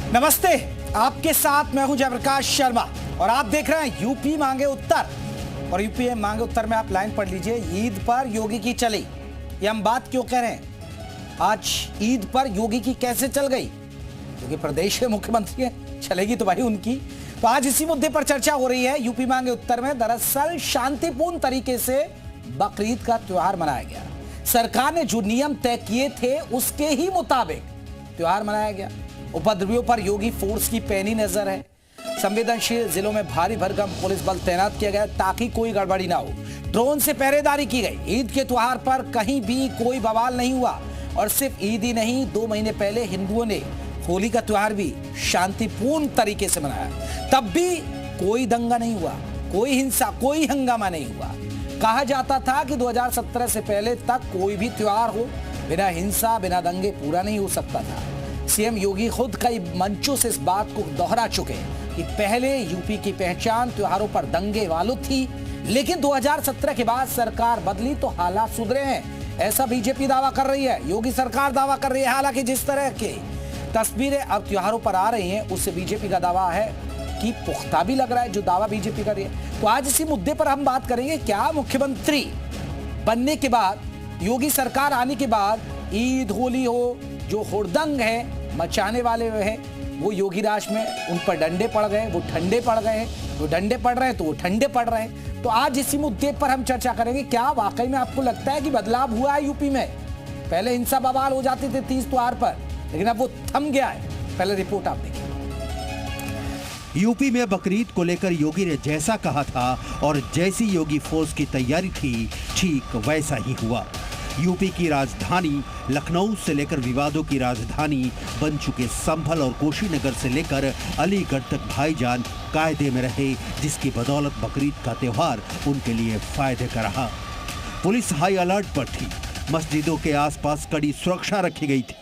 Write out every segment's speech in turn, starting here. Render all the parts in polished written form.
नमस्ते, आपके साथ मैं हूं जयप्रकाश शर्मा और आप देख रहे हैं यूपी मांगे उत्तर। और यूपी मांगे उत्तर में आप लाइन पढ़ लीजिए, ईद पर योगी की चली। ये हम बात क्यों कह रहे हैं? आज ईद पर योगी की कैसे चल गई? क्योंकि प्रदेश के मुख्यमंत्री हैं, चलेगी तो भाई उनकी। तो आज इसी मुद्दे पर चर्चा हो रही है यूपी मांगे उत्तर में। दरअसल शांतिपूर्ण तरीके से बकरीद का त्योहार मनाया गया। सरकार ने जो नियम तय किए थे उसके ही मुताबिक त्योहार मनाया गया। उपद्रवियों पर योगी फोर्स की पैनी नजर है। संवेदनशील जिलों में भारी भरकम पुलिस बल तैनात किया गया ताकि कोई गड़बड़ी ना हो। ड्रोन से पहरेदारी की गई। ईद के त्योहार पर कहीं भी कोई बवाल नहीं हुआ। और सिर्फ ईद ही नहीं, 2 महीने पहले हिंदुओं ने होली का त्योहार भी शांतिपूर्ण तरीके से मनाया। तब भी कोई दंगा नहीं हुआ, कोई हिंसा, कोई हंगामा नहीं हुआ। कहा जाता था कि 2017 से पहले तक कोई भी त्योहार हो बिना हिंसा, बिना दंगे पूरा नहीं हो सकता था। सीएम योगी खुद कई मंचों से इस बात को दोहरा चुके कि पहले यूपी की पहचान त्योहारों पर दंगे वालों थी, लेकिन 2017 के बाद सरकार बदली तो हालात सुधरे हैं। ऐसा बीजेपी दावा कर रही है, योगी सरकार दावा कर रही है। हालांकि जिस तरह की तस्वीरें अब त्योहारों पर आ रही हैं उससे बीजेपी का दावा है कि पुख्ता भी लग रहा है जो दावा बीजेपी कर रही है। तो आज इसी मुद्दे पर हम बात करेंगे। क्या मुख्यमंत्री बनने के बाद, योगी सरकार आने के बाद ईद होली हो, जो हुड़दंग है मचाने वाले हैं वो योगी राज में उन पर डंडे पड़ गए, वो ठंडे पड़ गए, वो डंडे पड़ रहे हैं तो वो ठंडे पड़ रहे हैं। तो आज इसी मुद्दे पर हम चर्चा करेंगे। क्या वाकई में आपको लगता है कि बदलाव हुआ है यूपी में? पहले हिंसा बवाल हो जाते थे 30 त्योहार पर, लेकिन अब वो थम गया है। पहले रिपोर्ट आप देखिए। यूपी में बकरीद को लेकर योगी ने जैसा कहा था और जैसी योगी फोर्स की तैयारी थी, ठीक वैसा ही हुआ। यूपी की राजधानी लखनऊ से लेकर विवादों की राजधानी बन चुके संभल और कुशीनगर से लेकर अलीगढ़ तक भाईजान कायदे में रहे, जिसकी बदौलत बकरीद का त्योहार उनके लिए फायदे का रहा। पुलिस हाई अलर्ट पर थी। मस्जिदों के आसपास कड़ी सुरक्षा रखी गई थी।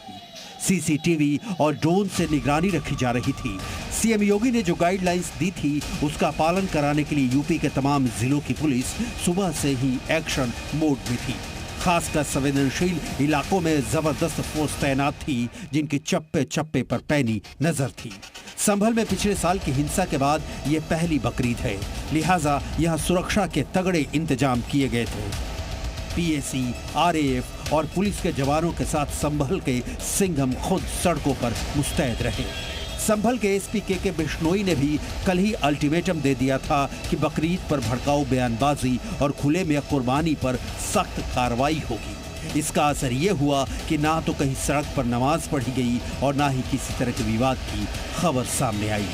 सीसीटीवी और ड्रोन से निगरानी रखी जा रही थी। सीएम योगी ने जो गाइडलाइंस दी थी उसका पालन कराने के लिए यूपी के तमाम जिलों की पुलिस सुबह से ही एक्शन मोड में थी। खासकर संवेदनशील इलाकों में जबरदस्त फोर्स तैनात थी, जिनकी चप्पे चप्पे पर पैनी नजर थी। संभल में पिछले साल की हिंसा के बाद ये पहली बकरीद है, लिहाजा यहाँ सुरक्षा के तगड़े इंतजाम किए गए थे। पीएसी, आरएएफ और पुलिस के जवानों के साथ संभल के सिंघम खुद सड़कों पर मुस्तैद रहे। संभल के एसपी के बिश्नोई ने भी कल ही अल्टीमेटम दे दिया था कि बकरीद पर भड़काऊ बयानबाजी और खुले में कुर्बानी पर सख्त कार्रवाई होगी। इसका असर ये हुआ कि ना तो कहीं सड़क पर नमाज पढ़ी गई और ना ही किसी तरह के विवाद की खबर सामने आई।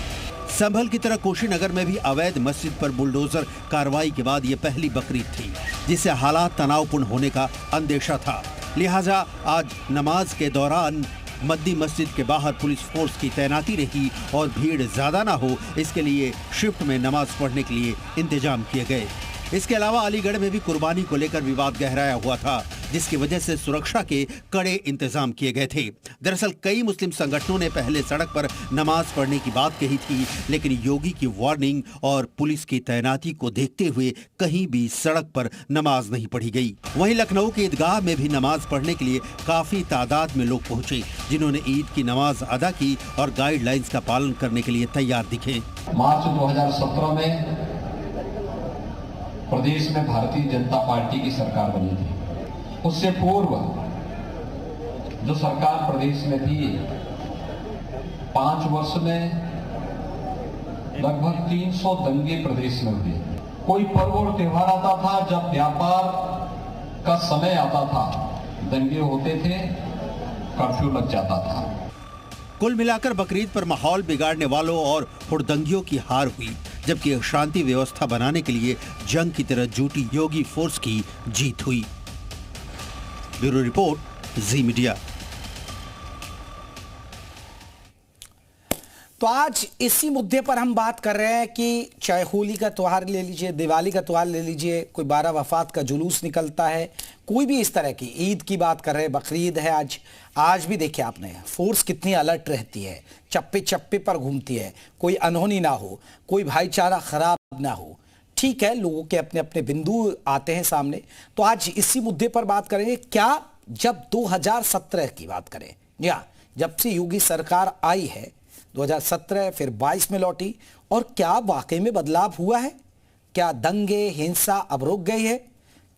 संभल की तरह कुशीनगर में भी अवैध मस्जिद पर बुलडोजर कार्रवाई के बाद ये पहली बकरीद थी, जिससे हालात तनावपूर्ण होने का अंदेशा था। लिहाजा आज नमाज के दौरान मद्दी मस्जिद के बाहर पुलिस फोर्स की तैनाती रही और भीड़ ज्यादा ना हो, इसके लिए शिफ्ट में नमाज पढ़ने के लिए इंतजाम किए गए। इसके अलावा अलीगढ़ में भी कुर्बानी को लेकर विवाद गहराया हुआ था, जिसकी वजह से सुरक्षा के कड़े इंतजाम किए गए थे। दरअसल कई मुस्लिम संगठनों ने पहले सड़क पर नमाज पढ़ने की बात कही थी, लेकिन योगी की वार्निंग और पुलिस की तैनाती को देखते हुए कहीं भी सड़क पर नमाज नहीं पढ़ी गई। वहीं लखनऊ के ईदगाह में भी नमाज पढ़ने के लिए काफी तादाद में लोग पहुंचे, जिन्होंने ईद की नमाज अदा की और गाइडलाइंस का पालन करने के लिए तैयार दिखे। मार्च 2017 में प्रदेश में भारतीय जनता पार्टी की सरकार बनी थी। उससे पूर्व जो सरकार प्रदेश में थी, 5 वर्ष में लगभग 300 दंगे प्रदेश में हुए। कोई पर्व और त्योहार आता था, जब व्यापार का समय आता था, दंगे होते थे, कर्फ्यू लग जाता था। कुल मिलाकर बकरीद पर माहौल बिगाड़ने वालों और हुड़दंगियों की हार हुई, जबकि शांति व्यवस्था बनाने के लिए जंग की तरह जुटी योगी फोर्स की जीत हुई। ब्यूरो रिपोर्ट, जी मीडिया। तो आज इसी मुद्दे पर हम बात कर रहे हैं कि चाहे होली का त्योहार ले लीजिए, दिवाली का त्योहार ले लीजिए, कोई 12 वफात का जुलूस निकलता है, कोई भी इस तरह की, ईद की बात कर रहे हैं, बकरीद है आज भी देखिए आपने फोर्स कितनी अलर्ट रहती है, चप्पे चप्पे पर घूमती है, कोई अनहोनी ना हो, कोई भाईचारा खराब ना हो। ठीक है, लोगों के अपने अपने बिंदु आते हैं सामने। तो आज इसी मुद्दे पर बात करेंगे। क्या जब 2017 की बात करें या जब से योगी सरकार आई है 2017 फिर 22 में लौटी। और क्या वाकई में बदलाव हुआ है? क्या दंगे हिंसा अब रुक गई है?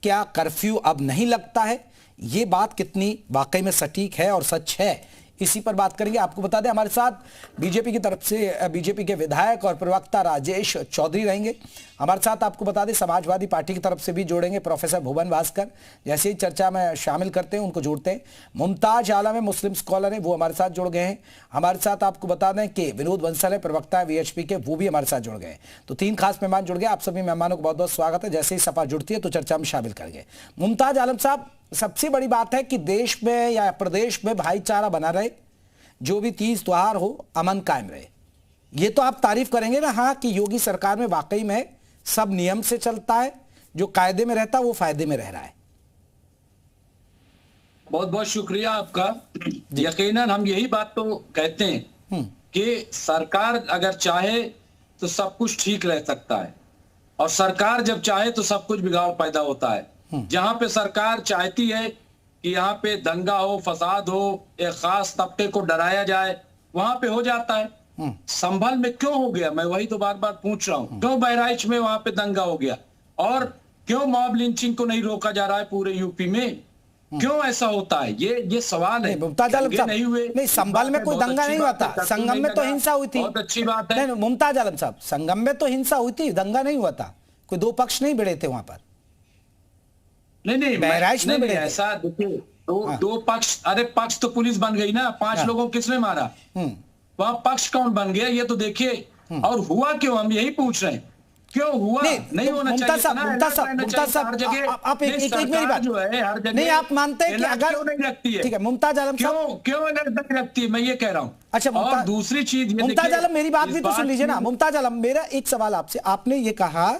क्या कर्फ्यू अब नहीं लगता है? ये बात कितनी वाकई में सटीक है और सच है, इसी पर बात करेंगे। आपको बता दें हमारे साथ बीजेपी की तरफ से बीजेपी के विधायक और प्रवक्ता राजेश चौधरी रहेंगे। हमारे साथ आपको बता दें समाजवादी पार्टी की तरफ से भी जोड़ेंगे प्रोफेसर भुवन भास्कर। जैसे ही चर्चा में शामिल करते हैं उनको जोड़ते हैं। मुमताज आलम है, मुस्लिम स्कॉलर है, वो हमारे साथ जुड़ गए हैं। हमारे साथ आपको बता दें कि विनोद बंसल है, प्रवक्ता है वीएचपी के, वो भी हमारे साथ जुड़ गए। तो 3 खास मेहमान जुड़ गए। आप सभी मेहमानों को बहुत बहुत स्वागत है। जैसे ही सपा जुड़ती है तो चर्चा में शामिल करेंगे। मुमताज आलम साहब, सबसे बड़ी बात है कि देश में या प्रदेश में भाईचारा बना रहे, जो भी तीज त्योहार हो अमन कायम रहे। ये तो आप तारीफ करेंगे ना, हाँ, कि योगी सरकार में वाकई में सब नियम से चलता है, जो कायदे में रहता है वो फायदे में रह रहा है। बहुत बहुत शुक्रिया आपका। यकीनन हम यही बात तो कहते हैं कि सरकार अगर चाहे तो सब कुछ ठीक रह सकता है, और सरकार जब चाहे तो सब कुछ बिगाड़ पैदा होता है। जहां पे सरकार चाहती है कि यहाँ पे दंगा हो, फसाद हो, एक खास तबके को डराया जाए, वहां पे हो जाता है। संभल में क्यों हो गया, मैं वही तो बार बार पूछ रहा हूँ। क्यों बहराइच में वहां पे दंगा हो गया, और क्यों मॉब लिंचिंग को नहीं रोका जा रहा है पूरे यूपी में? क्यों ऐसा होता है? ये सवाल है। मुमताज आलम साहब, नहीं हुए, नहीं, संभल में कोई दंगा नहीं हुआ था, संगम में तो हिंसा हुई थी। बहुत अच्छी बात है। नहीं, मुमताज आलम साहब, संगम में तो हिंसा हुई थी, दंगा नहीं हुआ था। कोई 2 पक्ष नहीं भिड़े थे वहां पर। नहीं, बहराइच में ऐसा देखिए, दो पक्ष, अरे पक्ष तो पुलिस बन गई ना, 5 लोगों को किसने मारा? वहां पक्ष कौन बन गया ये तो देखिए। और हुआ क्यों, हम यही पूछ रहे हैं, क्यों हुआ? नहीं होना चाहिए। आप एक मेरी बात जो है हर जगह नहीं, आप मानते हैं कि अगर क्यों नहीं रखती है? ठीक है मुमताज आलम साहब, क्यों नहीं रखती है, मैं ये कह रहा हूँ। अच्छा, और दूसरी चीज, मुमताज आलम मेरी बात भी तो सुन लीजिए ना। मुमताज आलम, मेरा एक सवाल आपसे, आपने ये कहा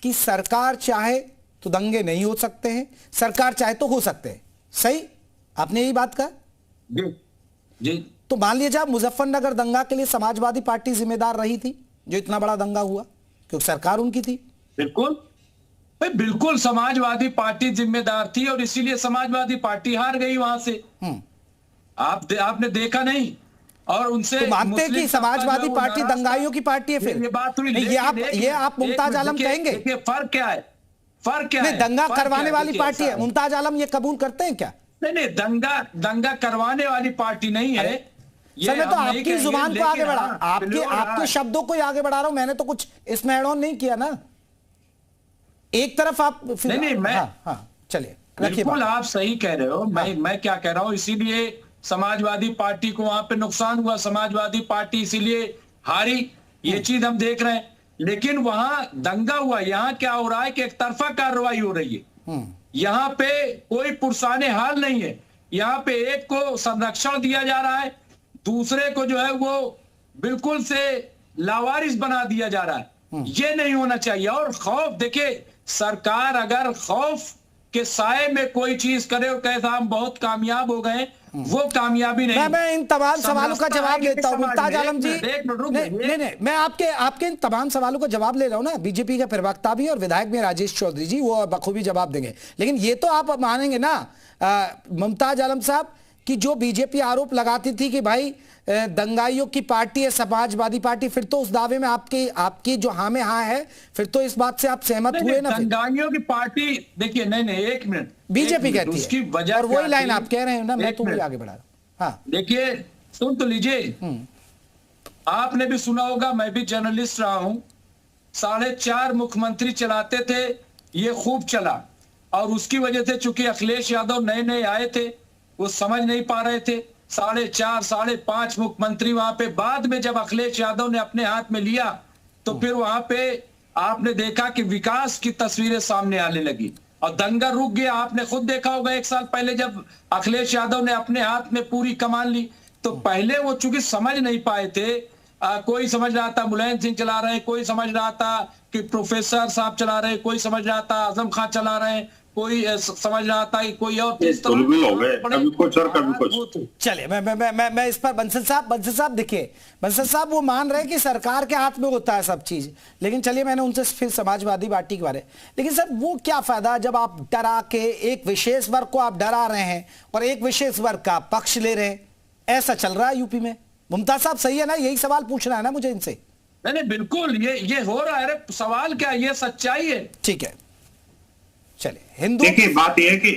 कि सरकार चाहे तो दंगे नहीं हो सकते हैं, सरकार चाहे तो हो सकते हैं, सही? आपने यही बात कहा जी। तो मान लीजिए मुजफ्फरनगर दंगा के लिए समाजवादी पार्टी जिम्मेदार रही थी, जो इतना बड़ा दंगा हुआ, क्योंकि सरकार उनकी थी। बिल्कुल समाजवादी पार्टी जिम्मेदार थी, और इसीलिए समाजवादी पार्टी हार गई वहां से। आपने देखा नहीं? और उनसे तो मानते हैं कि समाजवादी पार्टी दंगाइयों की पार्टी है? फिर ये बात हुई। ये आप मुमताज आलम कहेंगे? फर्क क्या है? नहीं, दंगा करवाने वाली पार्टी है। मुमताज आलम ये कबूल करते हैं क्या? नहीं, दंगा करवाने वाली पार्टी नहीं है। सर, मैं तो आपकी जुबान को आगे बढ़ा, आपके शब्दों को आगे बढ़ा रहा हूं। मैंने तो कुछ इसमें ऐड ऑन नहीं किया ना। एक तरफ आप नहीं, मैं चलिए, बिल्कुल आप सही कह रहे हो। मैं क्या कह रहा हूं, इसीलिए समाजवादी पार्टी को वहां पे नुकसान हुआ, समाजवादी पार्टी इसीलिए हारी, ये चीज हम देख रहे हैं। लेकिन वहां दंगा हुआ, यहाँ क्या हो रहा है कि एक तरफा कार्रवाई हो रही है। यहाँ पे कोई पुरसाने हाल नहीं है। यहाँ पे एक को संरक्षण दिया जा रहा है, दूसरे को जो है वो बिल्कुल से लावारिस बना दिया जा रहा है। ये नहीं होना चाहिए। और खौफ, देखिए, सरकार अगर खौफ के साए में कोई चीज करे और कैसा हम बहुत कामयाब हो गए, वो कामयाबी नहीं। मैं इन तमाम सवालों का जवाब लेता हूं मुमताज आलम जी। नहीं, मैं आपके इन तमाम सवालों का जवाब ले रहा हूं ना। बीजेपी के प्रवक्ता भी और विधायक भी राजेश चौधरी जी, वो बखूबी जवाब देंगे। लेकिन ये तो आप मानेंगे ना मुमताज आलम साहब कि जो बीजेपी आरोप लगाती थी कि भाई दंगाइयों की पार्टी है समाजवादी पार्टी, फिर तो उस दावे में आपकी जो हाँ में हाँ है, फिर तो इस बात से आप सहमत हुए ना? दंगाइयों की पार्टी, देखिए, नहीं, एक मिनट, बीजेपी कहती है उसकी वजह, और वही लाइन आप कह रहे हैं ना, मैं तो वही आगे बढ़ा रहा हूं। हाँ, देखिए, सुन तो लीजिए, आपने भी सुना होगा, मैं भी जर्नलिस्ट रहा हूं, 4.5 मुख्यमंत्री चलाते थे, ये खूब चला। और उसकी वजह से चूंकि अखिलेश यादव नए आए थे, वो समझ नहीं पा रहे थे। 4.5 5.5 मुख्यमंत्री वहां पे, बाद में जब अखिलेश यादव ने अपने हाथ में लिया तो फिर वहां पे आपने देखा कि विकास की तस्वीरें सामने आने लगी और दंगा रुक गया। आपने खुद देखा होगा 1 साल पहले जब अखिलेश यादव ने अपने हाथ में पूरी कमान ली, तो पहले वो चूंकि समझ नहीं पाए थे, कोई समझ रहा था मुलायम सिंह चला रहे हैं, कोई समझ रहा था कि प्रोफेसर साहब चला रहे हैं, कोई समझ रहा था आजम खान चला रहे हैं, कोई समझ रहा था कि कोई और। कभी कुछ। चलिए, मैं इस पर बंसल साहब देखिए, बंसल साहब वो मान रहे हैं कि सरकार के हाथ में होता है सब चीज। लेकिन चलिए, मैंने उनसे फिर समाजवादी पार्टी के बारे, लेकिन सर वो क्या फायदा जब आप डरा के एक विशेष वर्ग को आप डरा रहे हैं और एक विशेष वर्ग का पक्ष ले रहे हैं? ऐसा चल रहा है यूपी में मुमताज साहब सही है ना, यही सवाल पूछना है ना मुझे इनसे? नहीं नहीं बिल्कुल, ये हो रहा है। अरे सवाल क्या, ये सच्चाई है। ठीक है, चलिए। हिंदू देखिए बात यह है कि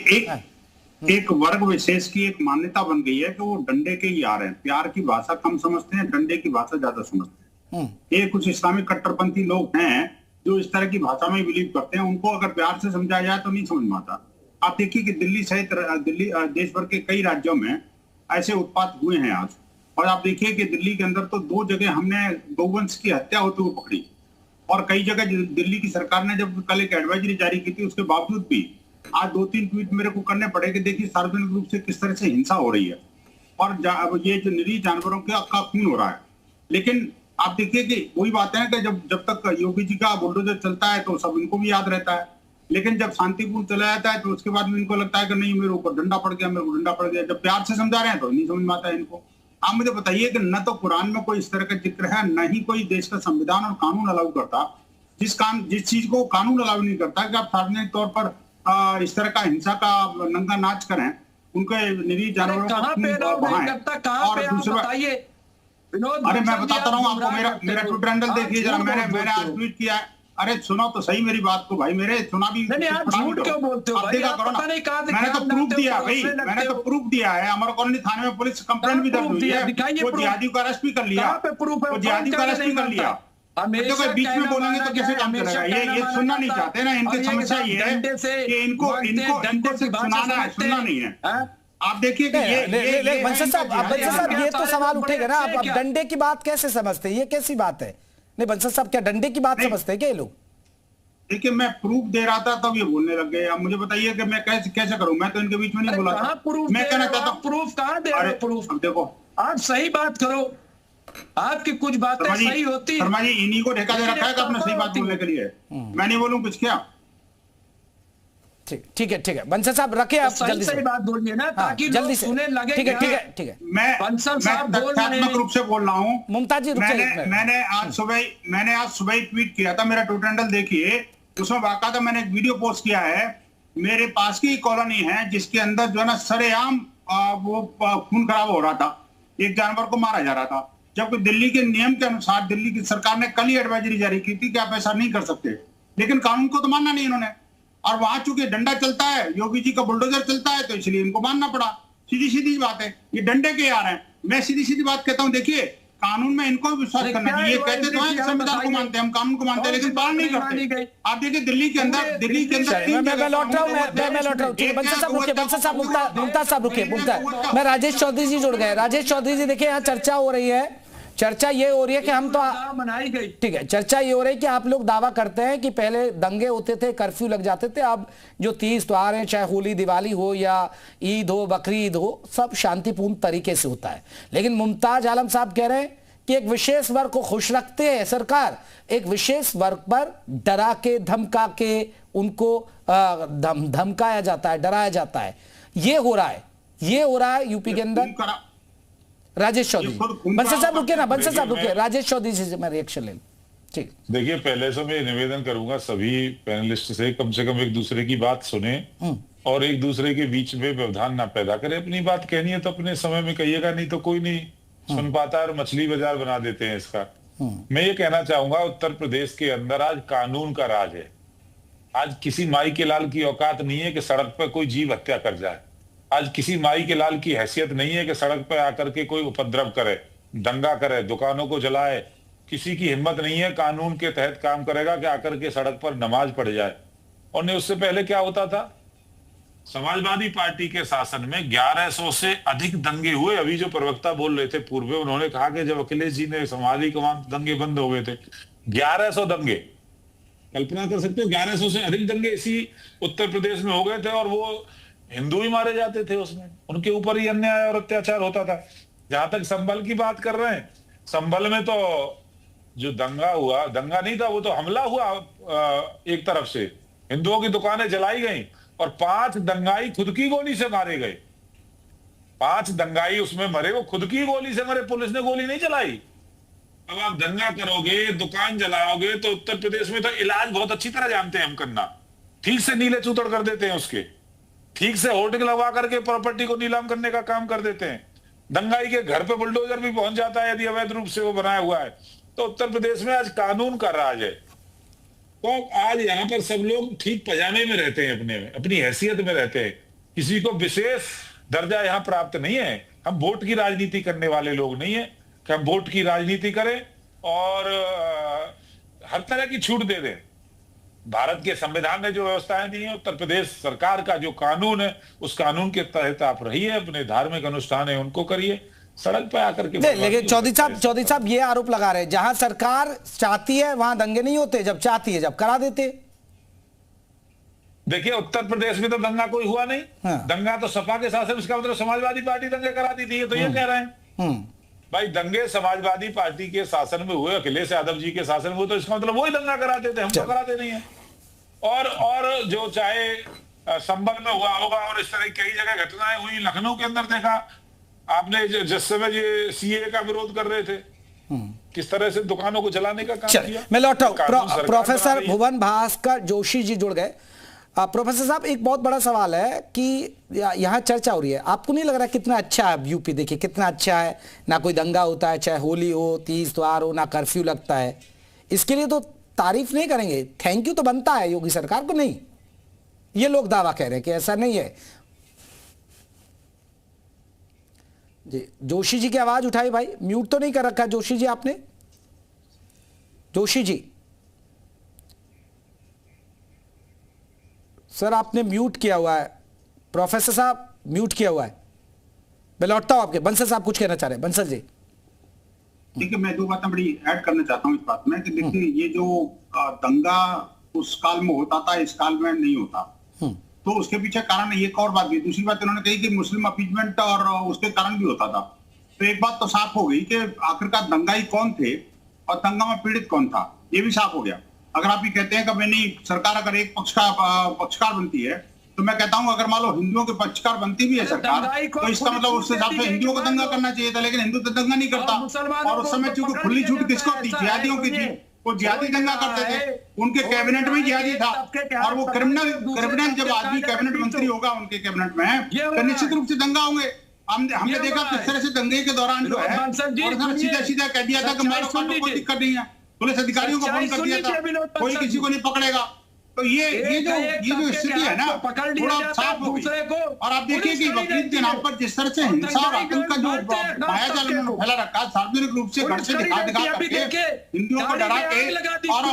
एक वर्ग विशेष की एक मान्यता बन गई है कि वो डंडे के ही यार हैं, प्यार की भाषा कम समझते हैं, डंडे की भाषा ज्यादा समझते हैं। ये कुछ इस्लामिक कट्टरपंथी लोग हैं जो इस तरह की भाषा में बिलीव करते हैं। उनको अगर प्यार से समझाया जाए तो नहीं समझ में आता। आप देखिए कि दिल्ली सहित देश भर के कई राज्यों में ऐसे उत्पात हुए हैं आज। और आप देखिए कि दिल्ली के अंदर तो 2 जगह हमने गौवंश की हत्या होते हुए पकड़ी, और कई जगह दिल्ली की सरकार ने जब कल एक एडवाइजरी जारी की थी उसके बावजूद भी आज 2-3 ट्वीट मेरे को करने पड़े कि देखिए सार्वजनिक रूप से किस तरह से हिंसा हो रही है और ये जो निरीह जानवरों का खून हो रहा है। लेकिन आप देखिए कि वही बात है कि जब तक योगी जी का बुलडोजर चलता है तो सब इनको भी याद रहता है, लेकिन जब शांतिपूर्ण चला जाता है तो उसके बाद में इनको लगता है कि नहीं मेरे ऊपर डंडा पड़ गया, मेरे को डंडा पड़ गया। जब प्यार से समझा रहे हैं तो नहीं समझ में आता है इनको। आप मुझे बताइए कि न तो कुरान में कोई इस तरह का जिक्र है, न ही कोई देश का संविधान और कानून अलाउ करता, जिस चीज को कानून अलाउ नहीं करता कि आप सार्वजनिक तौर पर इस तरह का हिंसा का नंगा नाच करें, उनके निरीह जानवरों को बहाएं। और दूसरा, अरे मैं बताता रहा हूँ आपको, मेरा ट्विटर हैंडल देखिए जरा, मैंने आज ट्वीट किया है। अरे सुनो तो सही मेरी बात को भाई, मेरे सुना भी आप झूठ क्यों बोलते हो भाई? आप पता नहीं कहां से मैंने तो प्रूफ दिया भाई, मैंने तो प्रूफ दिया है। अमर कॉलोनी थाने में पुलिस कंप्लेंट भी दर्ज हुई है, वो जिहादी को अरेस्ट भी कर लिया, वो जिहादी को अरेस्ट भी कर लिया। तो बीच में बोलेंगे तो कैसे काम चलेगा? ये सुनना नहीं चाहते ना, इनकी समस्या ये है कि इनको सिर्फ सुनाना है, सुनना नहीं है। आप देखिए कि ये बंसल साहब ये तो सवाल उठेगा ना, आप डंडे की बात कैसे समझते हैं? ये कैसी बात है? नहीं बंसल साहब, क्या डंडे की बात समझते हैं क्या ये लोग? देखिए मैं प्रूफ दे रहा था तब ये बोलने लग गए। अब मुझे बताइए कि मैं कैसे करूं? मैं तो इनके बीच में नहीं बोला था। मैं कहना चाहता हूं प्रूफ कहां दे रहे हो? प्रूफ अब देखो, आप सही बात करो, आपकी कुछ बातें सही होती है। शर्मा जी इन्हीं को ढका दे रखा है कि अपने सही बात बोलने के लिए। मैं नहीं बोलूं कुछ क्या? ठीक है बंसल साहब रखे आप जल्दी से बात बोलिए ना, ताकि जल्दी सुने लगे। ठीक है मैं तथ्यात्मक रूप से बोल रहा हूँ। मुमताज जी मैंने आज सुबह ट्वीट किया था, मेरा ट्विटर हैंडल देखिए, उसमें बाकायदा मैंने एक वीडियो पोस्ट किया है। मेरे पास की कॉलोनी है जिसके अंदर जो है ना सरेआम वो खून खराब हो रहा था, एक जानवर को मारा जा रहा था, जबकि दिल्ली के नियम के अनुसार दिल्ली की सरकार ने कल ही एडवाइजरी जारी की थी कि आप ऐसा नहीं कर सकते, लेकिन कानून को तो मानना नहीं इन्होंने। और वहां चूंकि डंडा चलता है, योगी जी का बुलडोजर चलता है, तो इसलिए इनको मानना पड़ा। सीधी बात है, ये डंडे के यार हैं। मैं सीधी बात कहता हूं, देखिए कानून में इनको भी विश्वास करना चाहिए। ये कहते तो हैं संविधान को मानते हैं, हम कानून को मानते हैं, लेकिन पालन नहीं करते। आप देखिए दिल्ली के अंदर मैं लौट रहा हूँ। बंसल साहब मुमताज साहब रुकिए, मैं राजेश चौधरी जी जुड़ गए। राजेश चौधरी जी देखिए, यहाँ चर्चा हो रही है, चर्चा ये हो रही है कि हम तो मनाई गई, ठीक है, चर्चा ये हो रही है कि आप लोग दावा करते हैं कि पहले दंगे होते थे, कर्फ्यू लग जाते थे, अब जो 30 त्योहार हैं, चाहे होली दिवाली हो या ईद हो, बकरी ईद हो, सब शांतिपूर्ण तरीके से होता है। लेकिन मुमताज आलम साहब कह रहे हैं कि एक विशेष वर्ग को खुश रखते हैं सरकार, एक विशेष वर्ग पर डरा के धमका के उनको धमकाया जाता है, डराया जाता है। ये हो रहा है यूपी के अंदर। राजेश चौधरी, बंसल साहब रुकिए ना, बंसल साहब रुकिए, राजेश चौधरी से मैं रिएक्शन ले लूं। ठीक, देखिए पहले से मैं निवेदन करूंगा सभी पैनलिस्ट से कम एक दूसरे की बात सुने और एक दूसरे के बीच में व्यवधान ना पैदा करें। अपनी बात कहनी है तो अपने समय में कहिएगा, नहीं तो कोई नहीं सुन पाता और मछली बाजार बना देते हैं इसका। मैं ये कहना चाहूंगा, उत्तर प्रदेश के अंदर आज कानून का राज है। आज किसी माई के लाल की औकात नहीं है कि सड़क पर कोई जीव हत्या कर जाए। आज किसी माई के लाल की हैसियत नहीं है कि सड़क पर आकर के कोई उपद्रव करे, दंगा करे, दुकानों को जलाए। किसी की हिम्मत नहीं है कानून के तहत काम करेगा कि आकर के सड़क पर नमाज पढ़ जाए। और नहीं, उससे पहले क्या होता था, समाजवादी पार्टी के शासन में 1100 से अधिक दंगे हुए। अभी जो प्रवक्ता बोल रहे थे पूर्व, उन्होंने कहा कि जब अखिलेश जी ने संभाली दंगे बंद हो गए थे। 1100 दंगे, कल्पना कर सकते हो, 1100 से अधिक दंगे इसी उत्तर प्रदेश में हो गए थे और वो हिंदू ही मारे जाते थे उसमें, उनके ऊपर ही अन्याय और अत्याचार होता था। जहां तक संभल की बात कर रहे हैं, संभल में तो जो दंगा हुआ, दंगा नहीं था, वो तो हमला हुआ। एक तरफ से हिंदुओं की दुकानें जलाई गई और 5 दंगाई खुद की गोली से मारे गए। 5 दंगाई उसमें मरे, वो खुद की गोली से मरे, पुलिस ने गोली नहीं चलाई। अब आप दंगा करोगे, दुकान जलाओगे, तो उत्तर प्रदेश में तो इलाज बहुत अच्छी तरह जानते हैं हम करना। ठीक से नीले चूतड़ कर देते हैं उसके, ठीक से होर्डिंग लगवा करके प्रॉपर्टी को नीलाम करने का काम कर देते हैं। दंगाई के घर पे बुलडोजर भी पहुंच जाता है यदि अवैध रूप से वो बनाया हुआ है। तो उत्तर प्रदेश में आज कानून का राज है। तो आज यहाँ पर सब लोग ठीक पजामे में रहते हैं, अपनी हैसियत में रहते हैं। किसी को विशेष दर्जा यहाँ प्राप्त नहीं है। हम वोट की राजनीति करने वाले लोग नहीं है कि हम वोट की राजनीति करें और हर तरह की छूट दे दें। भारत के संविधान ने जो व्यवस्थाएं दी हैं, उत्तर प्रदेश सरकार का जो कानून है, उस कानून के तहत आप रहिए, अपने धार्मिक अनुष्ठान है उनको करिए, सड़क पे आकर के। लेकिन चौधरी साहब ये आरोप लगा रहे हैं जहां सरकार चाहती है वहां दंगे नहीं होते, जब चाहती है जब करा देते। देखिए उत्तर प्रदेश में तो दंगा कोई हुआ नहीं। हाँ। दंगा तो सपा के शासन, इसका मतलब समाजवादी पार्टी दंगे कराती थी, तो ये कह रहे हैं भाई दंगे समाजवादी पार्टी के शासन में हुए, अखिलेश यादव जी के शासन में हुए, तो इसका मतलब वही दंगा कराते थे, हम तो कराते नहीं है। और जो चाहे संबल में हुआ होगा और इस तरह की कई जगह घटनाएं हुई। लखनऊ के अंदर देखा आपने जिस समय ये सीए का विरोध कर रहे थे, किस तरह से दुकानों को जलाने का काम किया। मैं लौटा हूं, प्रोफेसर भुवन भास्कर जोशी जी जुड़ गए। प्रोफेसर साहब एक बहुत बड़ा सवाल है कि यहाँ चर्चा हो रही है, आपको नहीं लग रहा कितना अच्छा है यूपी? देखिए कितना अच्छा है, ना कोई दंगा होता है, चाहे होली हो, तीज त्योहार हो, ना कर्फ्यू लगता है। इसके लिए तो तारीफ नहीं करेंगे, थैंक यू तो बनता है योगी सरकार को, नहीं? ये लोग दावा कह रहे हैं कि ऐसा नहीं है। जी जोशी जी की आवाज उठाई भाई, म्यूट तो नहीं कर रखा जोशी जी आपने? जोशी जी सर आपने म्यूट किया हुआ है। प्रोफेसर साहब म्यूट किया हुआ है। मैं लौटता हूं आपके। बंसल साहब कुछ कहना चाह रहे हैं। बंसल जी ठीक है, मैं दो बातें बड़ी ऐड करना चाहता हूँ इस बात में कि देखिए ये जो दंगा उस काल में होता था, इस काल में नहीं होता, तो उसके पीछे कारण एक और बात भी। दूसरी बात उन्होंने कही कि मुस्लिम अपीजमेंट और उसके कारण भी होता था। तो एक बात तो साफ हो गई कि आखिरकार दंगाई कौन थे और दंगा में पीड़ित कौन था, ये भी साफ हो गया। अगर आप ये कहते हैं कि मैं नहीं, सरकार अगर एक पक्षकार बनती है, तो मैं कहता हूं अगर मान लो हिंदुओं के पक्षकार बनती भी है सरकार, तो इसका मतलब उस हिसाब से हिंदुओं को दंगा करना चाहिए था, लेकिन हिंदू तो दंगा नहीं करता। और उस समय चूंकि खुली छूट किसको थी? जिहादियों की थी। वो जिहादी दंगा करते थे, उनके कैबिनेट में जिहादी था। और वो क्रिमिनल जब आदमी कैबिनेट मंत्री होगा उनके कैबिनेट में, तो निश्चित रूप से दंगा होंगे। हमने देखा किस तरह से दंगे के दौरान जो है सीधा सीधा कह दिया था कि मारो काटो, कोई दिक्कत नहीं है। पुलिस अधिकारियों को फोन कर दिया था, कोई किसी को नहीं पकड़ेगा। तो ये जो स्थिति है ना, थोड़ा साफ हो गई। और आप देखिए कि बकरीद के नाम पर जिस तरह से हिंसा और आतंक का जो मायाजाल उन्होंने फैला रखा, सार्वजनिक रूप से घर से दिखा करके हिंदुओं को डरा के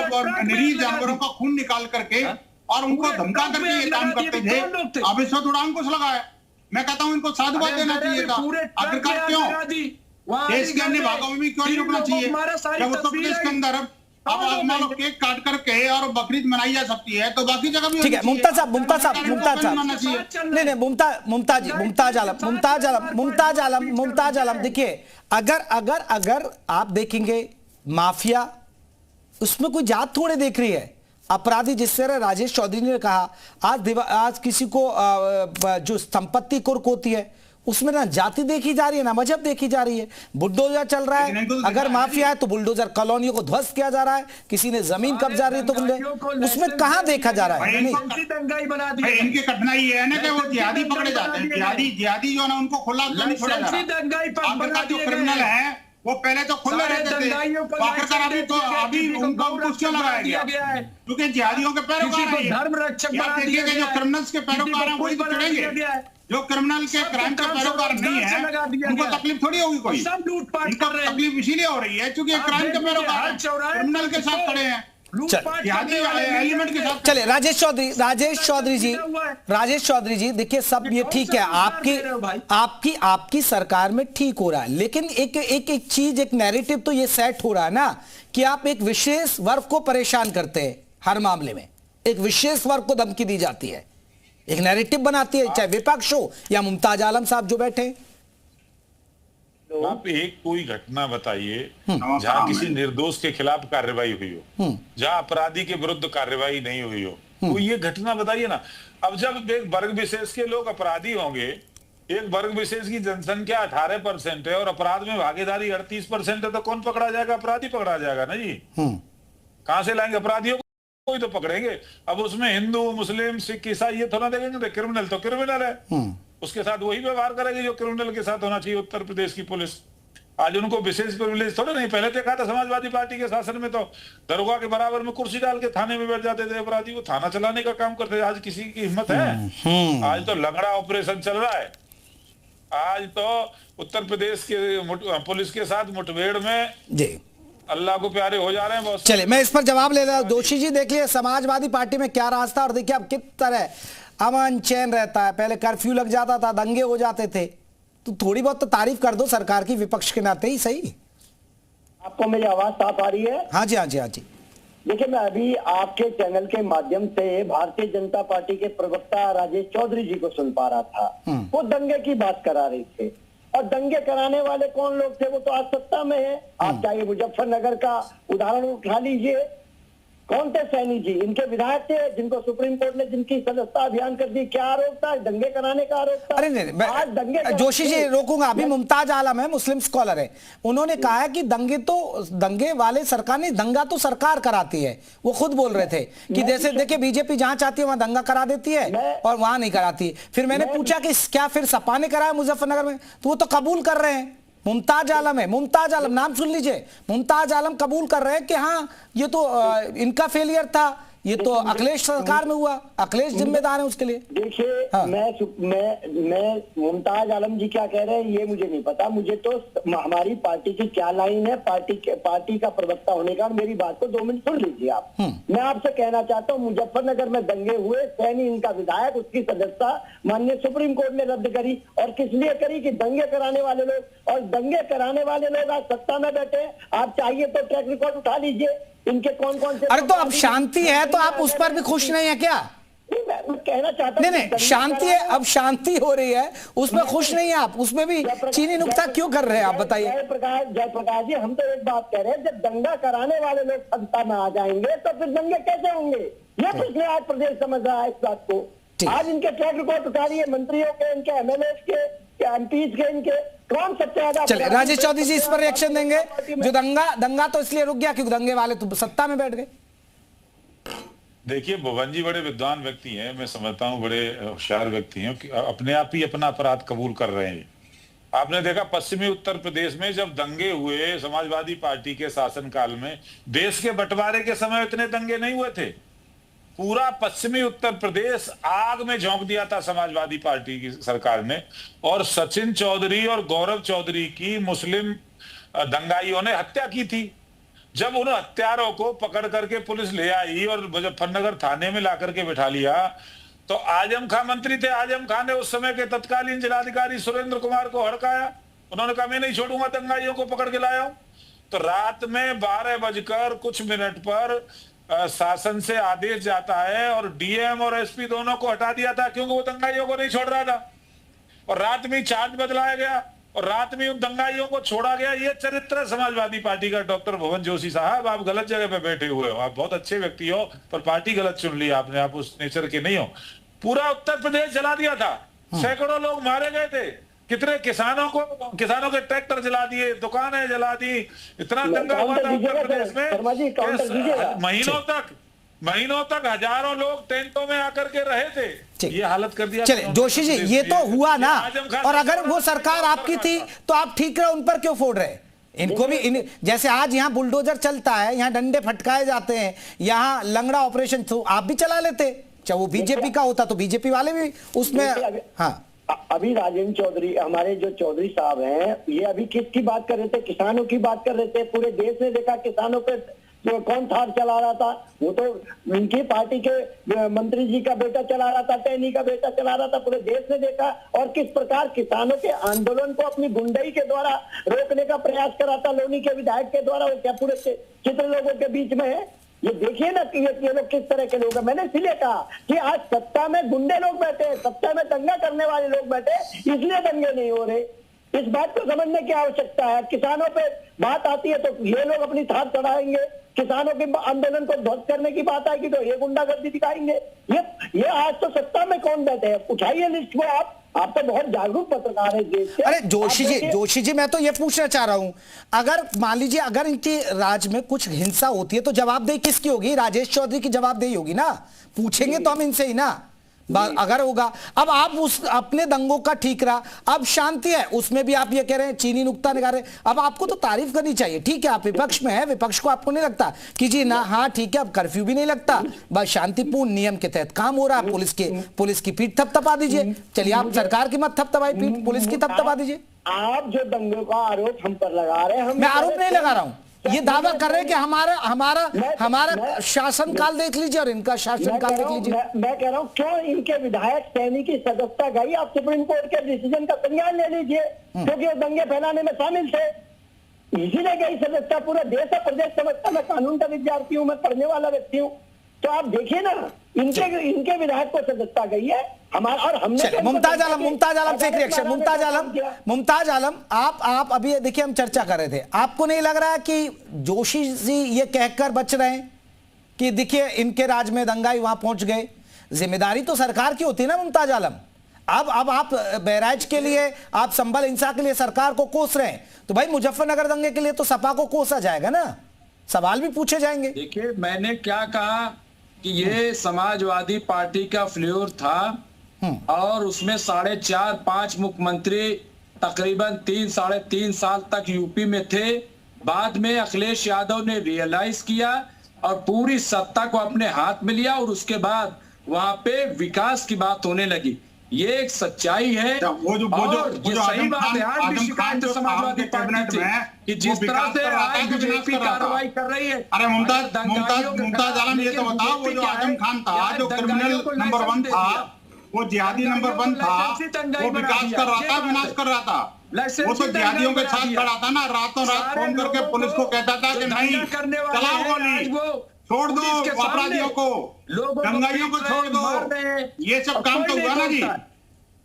और निरीह जानवरों का खून निकाल करके और उनको धमका करके ये काम करते थे। अब इस वक्त थोड़ा अंकुश लगा है। मैं कहता हूँ इनको साधुवाद देना चाहिए था। आखिरकार क्यों देश के अन्य भागों में भी क्यों नहीं रुकना चाहिए? जब उत्तर प्रदेश के अंदर अब मान लो केक काट करके और बकरीद मनाई जा सकती है, तो बाकी जगह भी ठीक है। मुमताज साहब नहीं मुमताज आलम देखिए, अगर आप देखेंगे माफिया उसमें कोई जात थोड़े देख रही है। अपराधी जिस तरह राजेश चौधरी ने कहा, आज किसी को जो संपत्ति कुर्क होती है उसमें ना जाति देखी जा रही है ना मजहब देखी जा रही है। बुलडोजर चल रहा है, अगर माफिया है तो बुलडोजर कॉलोनियों को ध्वस्त किया जा रहा है, किसी ने जमीन कब्जा रही है तो उसमें कहां देखा जा रहा है? इनकी कठिनाई है ना कि वो जिहादी पकड़े जाते हैं। जिहादी जो ना उनको खुला नहीं छोड़ा जा रहा। जो क्रिमिनल है वो पहले तो खुले रहते थे, आखिरकार अभी उनको क्यों लगाया गया? क्योंकि जिहादियों के पैरोकार हैं। जो क्रिमिनल्स के पैरोकार हैं वही तो चढ़ेंगे। जो क्रिमिनल के क्राइम के पैरोकार नहीं है उनको तकलीफ थोड़ी होगी कोई। इनको तकलीफ इसीलिए हो रही है क्योंकि क्राइम के पैरोकार क्रिमिनल के साथ खड़े हैं, एलिमेंट के साथ। चले राजेश चौधरी जी देखिए, सब ये ठीक है, आपकी सरकार में ठीक हो रहा है, लेकिन एक चीज, एक नैरेटिव तो ये सेट हो रहा है ना कि आप एक विशेष वर्ग को परेशान करते हैं। हर मामले में एक विशेष वर्ग को धमकी दी जाती है, एक नैरेटिव बनाती है, चाहे विपक्ष हो या मुमताज आलम साहब जो बैठे। आप एक कोई घटना बताइए जहां किसी निर्दोष के खिलाफ कार्रवाई हुई हो, जहां अपराधी के विरुद्ध कार्रवाई नहीं हुई हो, तो ये घटना बताइए ना। अब जब एक वर्ग विशेष के लोग अपराधी होंगे, एक वर्ग विशेष की जनसंख्या 18% है और अपराध में भागीदारी 38% है, तो कौन पकड़ा जाएगा? अपराधी पकड़ा जाएगा ना जी। कहां से लाएंगे अपराधियों? कोई तो पकड़ेंगे। अब उसमें हिंदू, मुस्लिम, सिख, ईसाई ये थोड़ा देखेंगे, क्रिमिनल तो क्रिमिनल है, उसके साथ वही व्यवहार करेगी जो क्रिमिनल के साथ होना चाहिए उत्तर प्रदेश की पुलिस। आज उनको विशेष प्रिविलेज थोड़ा नहीं, पहले देखा था समाजवादी पार्टी के शासन में तो दरोगा के बराबर में कुर्सी डाल के थाने में बैठ जाते थे अपराधी, वो थाना चलाने का काम करते थे। आज किसी की हिम्मत है? आज तो लंगड़ा ऑपरेशन चल रहा है। आज तो उत्तर प्रदेश के पुलिस के साथ मुठभेड़ में जी अल्लाह को प्यारे हो जा रहे हैं बहुत। चलिए मैं इस पर जवाब ले रहा हूं। दोषी जी देखिए समाजवादी पार्टी में क्या राज था और देखिए अब किस तरह अमन चैन रहता है। पहले कर्फ्यू लग जाता था, दंगे हो जाते थे, तो थोड़ी बहुत तो तारीफ कर दो सरकार की विपक्ष के नाते ही सही। आपको मेरी आवाज साफ आ रही है? हाँ जी हाँ जी हाँ जी। देखिए मैं अभी आपके चैनल के माध्यम से भारतीय जनता पार्टी के प्रवक्ता राजेश चौधरी जी को सुन पा रहा था। वो दंगे की बात करा रहे थे और दंगे कराने वाले कौन लोग थे? वो तो आज सत्ता में है। आप चाहे मुजफ्फरनगर का उदाहरण उठा लीजिए, कौन थे? सैनी जी इनके विधायक थे जिनको सुप्रीम कोर्ट ने जिनकी सदस्यता अभियान कर दी। क्या आरोप था? दंगे कराने का आरोप था। अरे नहीं, आज दंगे जोशी जी रोकूंगा। अभी मुमताज आलम है, मुस्लिम स्कॉलर है, उन्होंने कहा है कि दंगे वाले सरकार नहीं, दंगा तो सरकार कराती है। वो खुद बोल रहे थे कि जैसे देखिए बीजेपी जहां चाहती है वहां दंगा करा देती है और वहां नहीं कराती। फिर मैंने पूछा कि क्या फिर सपा ने कराया मुजफ्फरनगर में, तो वो तो कबूल कर रहे हैं। मुमताज आलम है, मुमताज आलम नाम सुन लीजिए, मुमताज आलम कबूल कर रहे हैं कि हाँ ये तो इनका फेलियर था, ये तो अखिलेश सरकार में हुआ, अखिलेश जिम्मेदार है उसके लिए। देखिए हाँ। मैं मुमताज आलम जी क्या कह रहे हैं ये मुझे नहीं पता। मुझे तो हमारी पार्टी की क्या लाइन है, पार्टी का प्रवक्ता होने का, मेरी बात को 2 मिनट सुन लीजिए आप। मैं आपसे कहना चाहता हूँ मुजफ्फरनगर में दंगे हुए, सैनी इनका विधायक, उसकी सदस्यता माननीय सुप्रीम कोर्ट ने रद्द करी। और किस लिए करी? कि दंगे कराने वाले लोग, और दंगे कराने वाले लोग आज सत्ता में बैठे। आप चाहिए तो ट्रैक रिकॉर्ड उठा लीजिए इनके कौन कौन से। अरे तो अब शांति है तो आप उस पर भी खुश नहीं है क्या? मैं कहना चाहता हूं नहीं शांति है, अब शांति हो रही है उसमें खुश नहीं है आप, उसमें भी चीनी नुक्ता क्यों कर रहे हैं आप बताइए? जयप्रकाश जी हम तो एक बात कह रहे हैं, जब दंगा कराने वाले लोग सत्ता में आ जाएंगे तो फिर दंगे कैसे होंगे? ये प्रश्न आज प्रदेश समझ रहा है इस बात को। आज इनके ट्रैक रिकॉर्ड उठा रही है, मंत्रियों के, इनके एमएलए के, एमपीज के, इनके कौन सबसे ज्यादा। चलिए राजेश चौधरी जी इस पर रिएक्शन देंगे। जो दंगा तो इसलिए रुक गया क्योंकि दंगे वाले तो सत्ता में बैठ गए। देखिए भुवन जी बड़े विद्वान व्यक्ति हैं, मैं समझता हूं बड़े होशियार व्यक्ति हैं, अपने आप ही अपना अपराध कबूल कर रहे हैं। आपने देखा पश्चिमी उत्तर प्रदेश में जब दंगे हुए समाजवादी पार्टी के शासनकाल में, देश के बंटवारे के समय इतने दंगे नहीं हुए थे। पूरा पश्चिमी उत्तर प्रदेश आग में झोंक दिया था समाजवादी पार्टी की सरकार ने, और सचिन चौधरी और गौरव चौधरी की मुस्लिम दंगाइयों ने हत्या की थी। जब उन हत्यारों को पकड़ करके पुलिस ले आई और मुजफ्फरनगर थाने में ला करके बिठा लिया, तो आजम खान मंत्री थे, आजम खान ने उस समय के तत्कालीन जिलाधिकारी सुरेंद्र कुमार को हड़काया। उन्होंने कहा मैं नहीं छोड़ूंगा, दंगाइयों को पकड़ के लाया हूं। तो रात में 12:कुछ पर शासन से आदेश जाता है और डीएम और एसपी दोनों को हटा दिया था, क्योंकि वो दंगाइयों को नहीं छोड़ रहा था। और रात में चार्ज बदलाया गया और रात में उन दंगाइयों को छोड़ा गया। ये चरित्र है समाजवादी पार्टी का। डॉक्टर भुवन जोशी साहब, आप गलत जगह पे बैठे हुए हो, आप बहुत अच्छे व्यक्ति हो पर पार्टी गलत चुन ली आपने, आप उस नेचर के नहीं हो। पूरा उत्तर प्रदेश जला दिया था, सैकड़ों लोग मारे गए थे, कितने किसानों के ट्रैक्टर जला दिए, दुकानें जला दी। इतना दंगा हुआ था उत्तर प्रदेश में, महीनों तक हजारों लोग टेंटों में आकर के रहे थे। ये हालत कर दिया। चलिए जोशी जी ये तो हुआ ना, और अगर वो सरकार आपकी थी तो आप ठीक रहे, उन पर क्यों फोड़ रहे? इनको भी जैसे आज यहाँ बुलडोजर चलता है, यहाँ डंडे फटकाए जाते हैं, यहाँ लंगड़ा ऑपरेशन तो आप भी चला लेते, चाहे वो बीजेपी का होता तो बीजेपी वाले भी उसमें। हाँ अभी राजेंद्र चौधरी, हमारे जो चौधरी साहब हैं, ये अभी किसकी बात कर रहे थे? किसानों की बात कर रहे थे। पूरे देश ने देखा किसानों पे जो कौन थार चला रहा था, वो तो उनकी पार्टी के मंत्री जी का बेटा चला रहा था, टैनी का बेटा चला रहा था। पूरे देश ने देखा और किस प्रकार किसानों के आंदोलन को अपनी गुंडई के द्वारा रोकने का प्रयास करा था लोनी के विधायक के द्वारा। वो क्या पूरे चित्र लोगों के बीच में है? ये देखिए ना कि ये लोग किस तरह के लोग हैं। मैंने इसलिए कहा कि आज सत्ता में गुंडे लोग बैठे, सत्ता में दंगा करने वाले लोग बैठे, इसलिए दंगे नहीं हो रहे। इस बात को समझने की आवश्यकता है। किसानों पे बात आती है तो ये लोग अपनी थाप चढ़ाएंगे, किसानों के आंदोलन को ध्वस्त करने की बात आएगी तो ये गुंडागर्दी दिखाएंगे। ये आज तो सत्ता में कौन बैठे हैं? उठाइए लिस्ट को आप तो बहुत जागरूक पत्रकार है देश के। अरे जोशी जी मैं तो ये पूछना चाह रहा हूं, अगर मान लीजिए अगर इनके राज में कुछ हिंसा होती है तो जवाबदेही किसकी होगी? राजेश चौधरी की जवाबदेही होगी ना, पूछेंगे तो हम इनसे ही ना। अगर होगा। अब आप उस अपने दंगों का ठीक रहा, अब शांति है, उसमें भी आप ये कह रहे हैं चीनी नुक्ता निकाल रहे। अब आपको तो तारीफ करनी चाहिए, ठीक है आप विपक्ष में है, विपक्ष को आपको नहीं लगता कि जी ना हाँ ठीक है अब कर्फ्यू भी नहीं लगता, बस शांतिपूर्ण नियम के तहत काम हो रहा है, पुलिस की पीठ थपथपा दीजिए। चलिए आप सरकार की मत थपथपाई, पीठ पुलिस की थपथपा दीजिए। आप जो दंगों का आरोप हम पर लगा रहे हैं, मैं आरोप नहीं लगा रहा हूं, ये दावा कर रहे हैं कि हमारा शासनकाल देख लीजिए और इनका शासनकाल देख लीजिए। मैं कह रहा हूँ क्यों इनके विधायक सैनिक की सदस्यता गई, आप सुप्रीम कोर्ट के डिसीजन का संज्ञान ले लीजिए, क्योंकि वो दंगे फैलाने में शामिल थे, इसीलिए गई सदस्यता। पूरा देश और प्रदेश समझता, मैं कानून का विद्यार्थी हूँ, मैं पढ़ने वाला व्यक्ति हूँ, तो आप देखिए ना इनके विधायक को सदस्यता गई है हमारा। और हमने मुमताज आलम से एक रिएक्शन। मुमताज आलम आप अभी देखिए हम चर्चा कर रहे थे, आपको नहीं लग रहा है कि जोशी जी ये कहकर बच रहे हैं कि देखिए इनके राज में दंगाई वहां पहुंच गए, जिम्मेदारी तो सरकार की होती है ना मुमताज आलम। अब आप बहराइच के लिए, आप संभल हिंसा के लिए सरकार को कोस रहे हैं, तो भाई मुजफ्फरनगर दंगे के लिए तो सपा को कोसा जाएगा ना, सवाल भी पूछे जाएंगे। देखिए मैंने क्या कहा कि ये समाजवादी पार्टी का फ्लेवर था और उसमें 4.5-5 मुख्यमंत्री तकरीबन 3-3.5 साल तक यूपी में थे। बाद में अखिलेश यादव ने रियलाइज किया और पूरी सत्ता को अपने हाथ में लिया और उसके बाद वहां पे विकास की बात होने लगी। ये एक सच्चाई है वो जो सही बात है। आज भी शिकायत समाजवादी पार्टी कि जिस तरह से आज बीजेपी कार्रवाई कर रही है। अरे मुमताज आलम ये तो बताओ, वो जो आजम खान था जो क्रिमिनल नंबर 1 था, वो जिहादी नंबर 1 था, वो विकास कर रहा था, विनाश कर रहा था, वो तो जिहादियों के साथ खड़ा था ना, रातों रात फोन करके पुलिस को कहता था कि नहीं चलाओ गोली, छोड़ दो अपराधियों को, दंगाइयों को छोड़ दो, ये सब काम तो हुआ ना जी।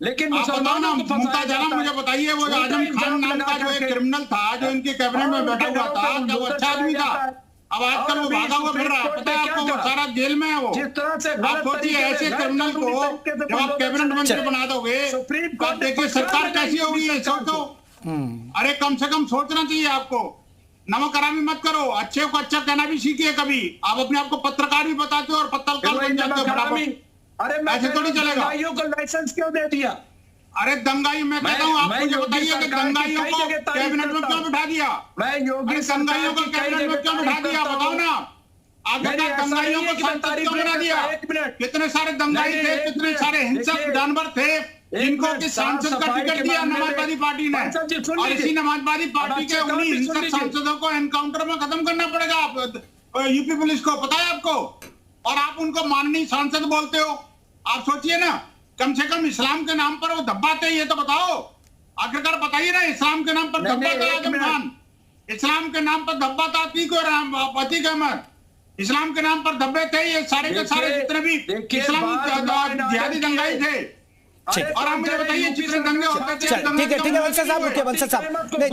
लेकिन आप बताओ ना मुमताज आलम, मुझे बताइए वो आजम खान नाम का जो एक क्रिमिनल था जो इनके कैबिनेट में बैठा हुआ था, क्या वो अच्छा आदमी था? अब आजकल वो भागा हुआ फिर रहा है, पता है आपको, वो सारा जेल में है वो। आप सोचिए ऐसे क्रिमिनल को जब आप कैबिनेट मंत्री बना दोगे तो आप देखिए सरकार कैसी होगी, सोचो। अरे कम से कम सोचना चाहिए आपको, नमक हरामी मत करो, अच्छे को अच्छा कहना भी सीखिए कभी। आप अपने आप को पत्रकार भी बताते हो और पत्रकार बन जाते हो फटाफट, अरे मैं ऐसे थोड़ी चलेगा। दंगाइयों को लाइसेंस क्यों दे दिया? अरे दंगाई मैं कहता हूँ, आप मुझे बताइए कि दंगाइयों को कैबिनेट में क्यों बिठा दिया? मैं योगी दंगाइयों को कैबिनेट में क्यों बिठा दिया बताओ ना। आप दंगाइयों को सांसद क्यों बना दिया? कितने सारे दंगाई थे, कितने सारे हिंसक जानवर थे जिनको कि सांसद का टिकट दिया समाजवादी पार्टी ने, और इसी समाजवादी पार्टी के उन्हीं हिंसक सांसदों को एनकाउंटर में खत्म करना पड़ेगा आप यूपी पुलिस को, पता है आपको? और आप उनको माननीय सांसद बोलते हो। आप सोचिए ना, कम से कम इस्लाम के नाम पर वो धब्बाते हैं, ये तो बताओ, आखिरकार बताइए ना, इस्लाम के नाम पर धब्बाता आजम खान, इस्लाम के नाम पर धब्बाता अतीक अहमद, इस्लाम के नाम पर धब्बे थे ये सारे के सारे जितने भी इस्लाम जिहादी दंगाई थे। और आप मुझे बताइए जितने दंगे होते थे। ठीक है वंशज साहब, रुकिए वंशज साहब, नहीं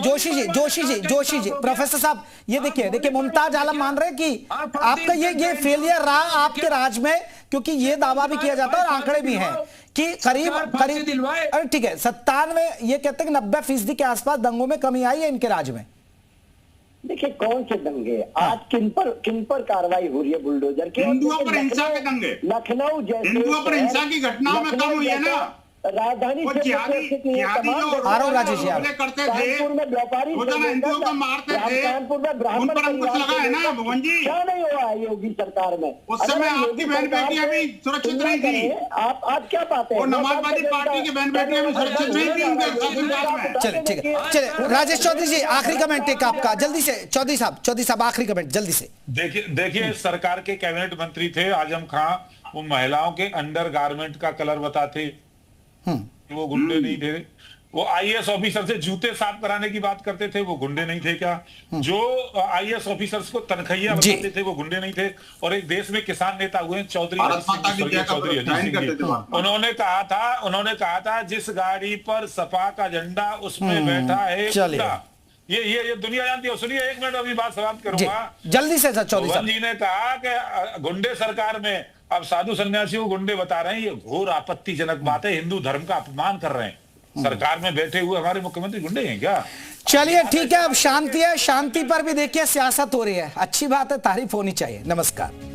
जोशी जी प्रोफेसर साहब, ये देखिए मुमताज आलम मान रहे हैं कि आपका ये फेलियर रहा आपके राज में, क्योंकि ये दावा भी किया जाता है और आंकड़े भी हैं कि करीब अरे ठीक है 97, ये कहते हैं कि 90% के आसपास दंगों में कमी आई है इनके राज में। देखिए कौन से दंगे, आज किन पर कार्रवाई हो रही है? बुलडोजर के, हिंदुओं पर हिंसा के दंगे, लखनऊ जैसे हिंदुओं पर हिंसा की घटनाओं में कम हुई है ना। राजधानी करते थे, वो तो हिंदुओं को मारते थे, उन पर अंकुश लगा है ना भुवन जी। क्या नहीं हुआ योगी सरकार में? उस समय आपकी बहन बेटियां भी सुरक्षित नहीं थी। आप क्या पाते हैं? वो समाजवादी पार्टी की बहन बेटियां भी सुरक्षित नहीं थी उनके साथ। चलिए ठीक है, चलिए राजेश चौधरी जी आखिरी कमेंट एक आपका जल्दी से। चौधरी साहब आखिरी कमेंट जल्दी से। देखिए सरकार के कैबिनेट मंत्री थे आजम खां, वो महिलाओं के अंडर गारमेंट का कलर बताते, वो गुंडे नहीं थे। वो आईएएस ऑफिसर से जूते साफ कराने की बात करते थे, वो गुंडे नहीं थे क्या? जो आईएएस ऑफिसर्स को तनख्वाहियां बताते थे वो गुंडे नहीं थे? और एक देश में किसान नेता हुए चौधरी अजीत सिंह, उन्होंने कहा था जिस गाड़ी पर सपा का झंडा उसमें बैठा है ये दुनिया जानती है। सुनिए एक मिनट, अभी बात समाप्त करूंगा जल्दी से। चौधरी जी ने कहा कि गुंडे सरकार में, अब साधु सन्यासी को गुंडे बता रहे हैं, ये घोर आपत्तिजनक बात है, हिंदू धर्म का अपमान कर रहे हैं। सरकार में बैठे हुए हमारे मुख्यमंत्री गुंडे हैं क्या? चलिए ठीक है, अब शांति है, शांति पर भी देखिए सियासत हो रही है, अच्छी बात है, तारीफ होनी चाहिए। नमस्कार।